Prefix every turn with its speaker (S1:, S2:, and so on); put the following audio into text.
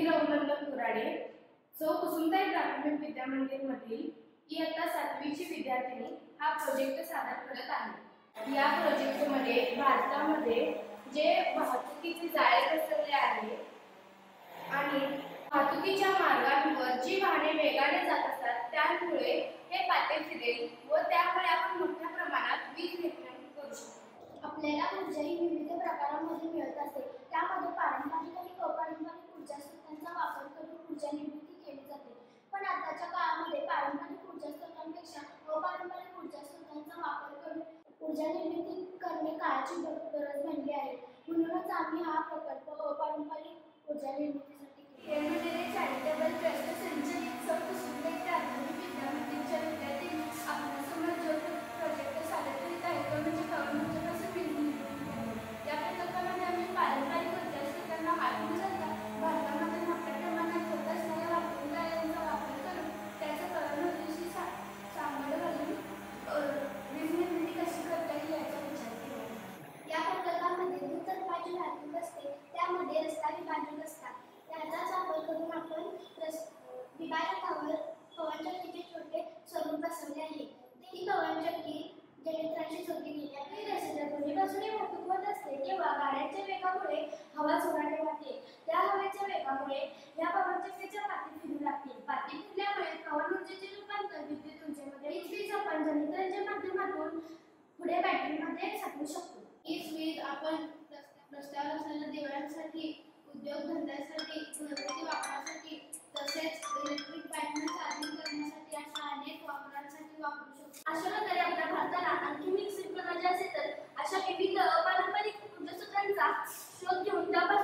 S1: मी रघुनंदन कुराडे सौ कुसुमताई प्राथमिक विद्यामंदिर मधील इयत्ता 7वीची विद्यार्थिनी हा प्रोजेक्ट सादर करत आहे। या प्रोजेक्टमध्ये भारतामध्ये जे वाहतुकीचे जाळे बसवले आहे आणि वाहतुकीच्या मार्गांवर जी वाहने वेगाने जात असतात त्यामुळे हे पाते फिरेल व त्यामुळे आपण मोठ्या प्रमाणात वीज निर्माण करू शकतो।
S2: आपल्याला ऊर्जा ही विविध प्रकारांमध्ये मिळत असते। त्यामध्ये पारंपरिक आणि अपारंपरिक ऊर्जा स्रोतांचा वापर करून ऊर्जा निर्मिती केली जाते। पण आताच्या काळामध्ये पारंपरिक ऊर्जा स्रोतांपेक्षा अपारंपरिक ऊर्जा स्रोतांचा वापर करून ऊर्जा निर्मिती करणे काळाची गरज बनली आहे। म्हणूनच आम्ही हा प्रकल्प अपारंपरिक ऊर्जा निर्मितीसाठी केला।
S3: चॅरिटेबल ट्रस्ट संचलित सौ कुसुमताई प्राथमिक विद्यामंदिरच्या विद्यार्थ्यांनी आपल्यासमोर जो प्रोजेक्ट सादर करीत आहे तो म्हणजे पवन ऊर्जेपासून वीज निर्मिती आहे। या प्रकल्पामध्ये आम्ही पारंपरिक ऊर्जा स्रोतांना वाढवून जाता भारतामध्ये मोठ्या प्रमाणात होत असणाऱ्या वापरून जाळ्यांचा वापर करून त्याच्या पवन ऊर्जेशी सांगड घालून वीज निर्मिती कशी करता येईल याचा विचार केला।
S2: या प्रकल्पामध्ये दुतर्फाची वाहतूक असते, त्यामध्ये रस्ता विभाजक असतात। याचाच वापर करून आपण विभाजकावर पवनचक्कीचे छोटे स्वरूप बसवले आहे। ही पवनचक्की जनयंत्रांशी जोडली गेली आहे। रस्त्याच्या दोन्ही वाहतूक होत असते तेव्हा गाड्यांच्या वेगामुळे हवा जोराने वाहते। त्या हवेच्या वेगामुळे या पवनचक्कीच्या पाती फिरू लागतील। पाती फिरल्यामुळे पवन ऊर्जेचे रूपांतर विद्युत ऊर्जेमध्ये हीच वीज आपण जनयंत्रांच्या माध्यमातून पुढे बॅटरीमध्ये साठवू शकतो।
S3: हीच वीज आपण रस्त्यावर असलेल्या दिव्यांसाठी, उद्योगधंद्यासाठी, घरगुती वापरासाठी तसेच इलेक्ट्रिक बाईकना चार्जिंग करण्यासाठी अशा अनेक वापरांसाठी वापरू शकतो।
S2: अशा प्रकारे आपल्या भारताला आणखी विकसित बनायचे असेल तर अशा विविध अपारंपरिक ऊर्जा स्रोतांचा शोध घेऊन त्यापासून